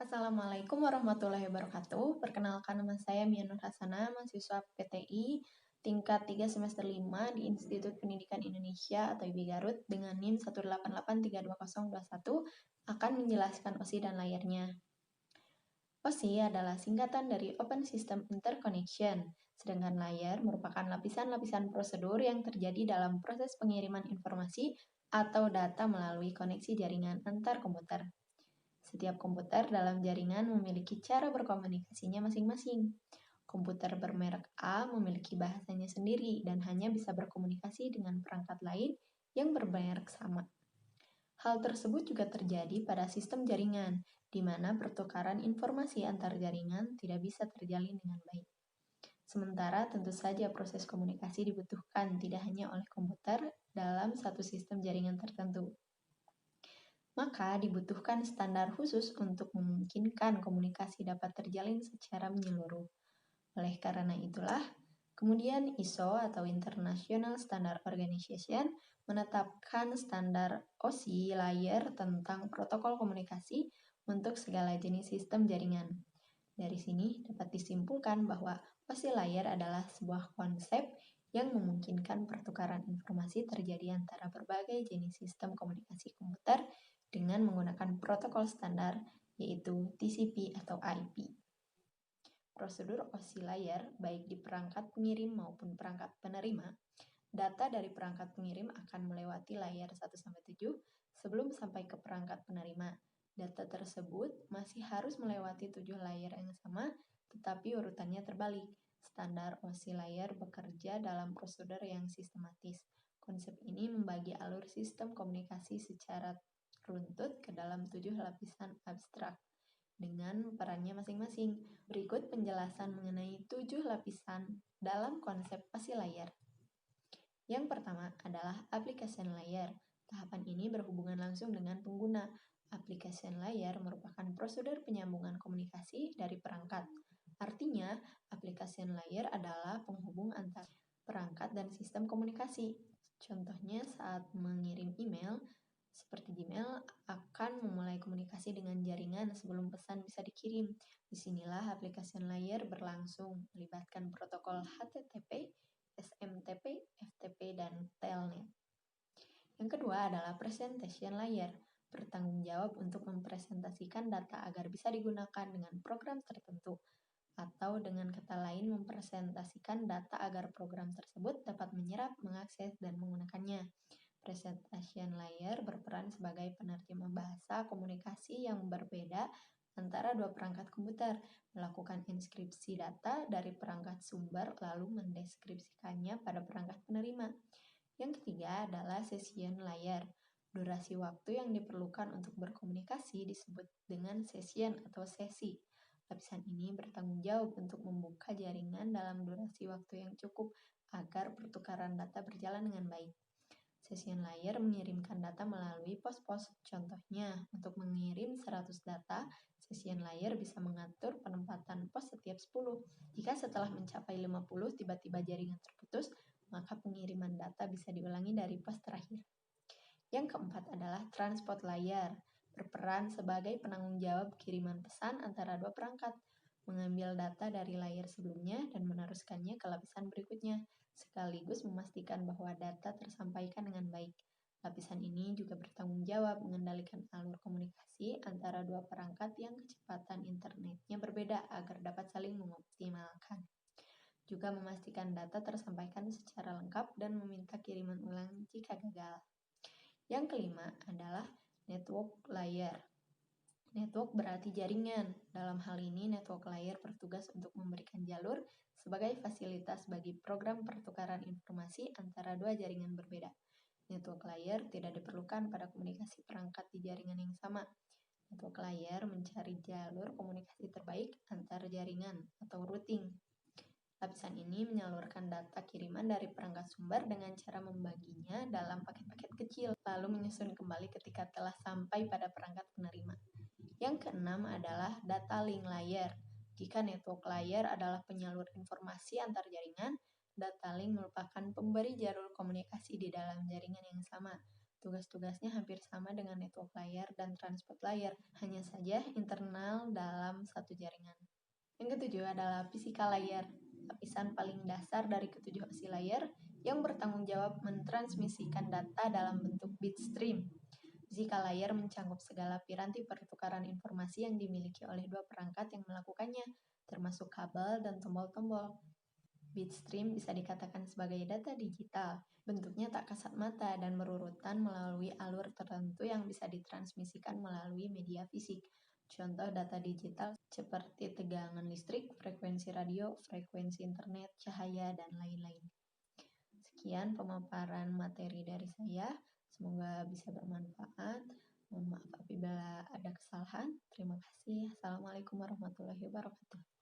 Assalamualaikum warahmatullahi wabarakatuh. Perkenalkan, nama saya Mia Nur Hasana, mahasiswa PTI tingkat 3 semester 5 di Institut Pendidikan Indonesia atau IB Garut dengan NIM 188322021 akan menjelaskan OSI dan layarnya. OSI adalah singkatan dari Open System Interconnection, sedangkan layar merupakan lapisan-lapisan prosedur yang terjadi dalam proses pengiriman informasi atau data melalui koneksi jaringan antar komputer. Setiap komputer dalam jaringan memiliki cara berkomunikasinya masing-masing. Komputer bermerek A memiliki bahasanya sendiri dan hanya bisa berkomunikasi dengan perangkat lain yang bermerek sama. Hal tersebut juga terjadi pada sistem jaringan, di mana pertukaran informasi antar jaringan tidak bisa terjalin dengan baik. Sementara tentu saja proses komunikasi dibutuhkan tidak hanya oleh komputer dalam satu sistem jaringan tertentu. Maka dibutuhkan standar khusus untuk memungkinkan komunikasi dapat terjalin secara menyeluruh. Oleh karena itulah, kemudian ISO atau International Standard Organization menetapkan standar OSI layer tentang protokol komunikasi untuk segala jenis sistem jaringan. Dari sini dapat disimpulkan bahwa OSI layer adalah sebuah konsep yang memungkinkan pertukaran informasi terjadi antara berbagai jenis sistem komunikasi komputer dengan menggunakan protokol standar, yaitu TCP atau IP. Prosedur OSI layer, baik di perangkat pengirim maupun perangkat penerima, data dari perangkat pengirim akan melewati layer 1-7 sebelum sampai ke perangkat penerima. Data tersebut masih harus melewati 7 layer yang sama, tetapi urutannya terbalik. Standar OSI layer bekerja dalam prosedur yang sistematis. Konsep ini membagi alur sistem komunikasi secara runtut ke dalam 7 lapisan abstrak dengan perannya masing-masing. Berikut penjelasan mengenai 7 lapisan dalam konsep OSI layer. Yang pertama adalah application layer. Tahapan ini berhubungan langsung dengan pengguna. Application layer merupakan prosedur penyambungan komunikasi dari perangkat. Artinya, application layer adalah penghubung antara perangkat dan sistem komunikasi. Contohnya saat mengirim email, seperti Gmail, akan memulai komunikasi dengan jaringan sebelum pesan bisa dikirim. Disinilah application layer berlangsung, melibatkan protokol HTTP, SMTP, FTP, dan Telnet. Yang kedua adalah presentation layer, bertanggung jawab untuk mempresentasikan data agar bisa digunakan dengan program tertentu, atau dengan kata lain mempresentasikan data agar program tersebut dapat menyerap, mengakses, dan menggunakannya. Presentation layer berperan sebagai penerjemah bahasa komunikasi yang berbeda antara dua perangkat komputer, melakukan inskripsi data dari perangkat sumber lalu mendeskripsikannya pada perangkat penerima. Yang ketiga adalah session layer. Durasi waktu yang diperlukan untuk berkomunikasi disebut dengan session atau sesi. Lapisan ini bertanggung jawab untuk membuka jaringan dalam durasi waktu yang cukup agar pertukaran data berjalan dengan baik. Session layer mengirimkan data melalui pos-pos. Contohnya, untuk mengirim 100 data, session layer bisa mengatur penempatan pos setiap 10. Jika setelah mencapai 50 tiba-tiba jaringan terputus, maka pengiriman data bisa diulangi dari pos terakhir. Yang keempat adalah transport layer, berperan sebagai penanggung jawab kiriman pesan antara dua perangkat, mengambil data dari layer sebelumnya dan meneruskannya ke lapisan berikutnya, sekaligus memastikan bahwa data tersampaikan dengan baik. Lapisan ini juga bertanggung jawab mengendalikan alur komunikasi antara dua perangkat yang kecepatan internetnya berbeda agar dapat saling mengoptimalkan. Juga memastikan data tersampaikan secara lengkap dan meminta kiriman ulang jika gagal. Yang kelima adalah network layer. Network berarti jaringan. Dalam hal ini, network layer bertugas untuk memberikan jalur sebagai fasilitas bagi program pertukaran informasi antara dua jaringan berbeda. Network layer tidak diperlukan pada komunikasi perangkat di jaringan yang sama. Network layer mencari jalur komunikasi terbaik antar jaringan atau routing. Lapisan ini menyalurkan data kiriman dari perangkat sumber dengan cara membaginya dalam paket-paket kecil, lalu menyusun kembali ketika telah sampai pada perangkat penerima. Yang keenam adalah data link layer. Jika network layer adalah penyalur informasi antar jaringan, data link merupakan pemberi jalur komunikasi di dalam jaringan yang sama. tugas-tugasnya hampir sama dengan network layer dan transport layer, hanya saja internal dalam satu jaringan. Yang ketujuh adalah physical layer, lapisan paling dasar dari ketujuh osi layer yang bertanggung jawab mentransmisikan data dalam bentuk bit stream. Physical layer mencangkup segala piranti pertukaran informasi yang dimiliki oleh dua perangkat yang melakukannya, termasuk kabel dan tombol-tombol. Bitstream bisa dikatakan sebagai data digital, bentuknya tak kasat mata dan berurutan melalui alur tertentu yang bisa ditransmisikan melalui media fisik. Contoh data digital seperti tegangan listrik, frekuensi radio, frekuensi internet, cahaya, dan lain-lain. Sekian pemaparan materi dari saya, semoga bisa bermanfaat. Mohon maaf apabila ada kesalahan. Terima kasih. Assalamualaikum warahmatullahi wabarakatuh.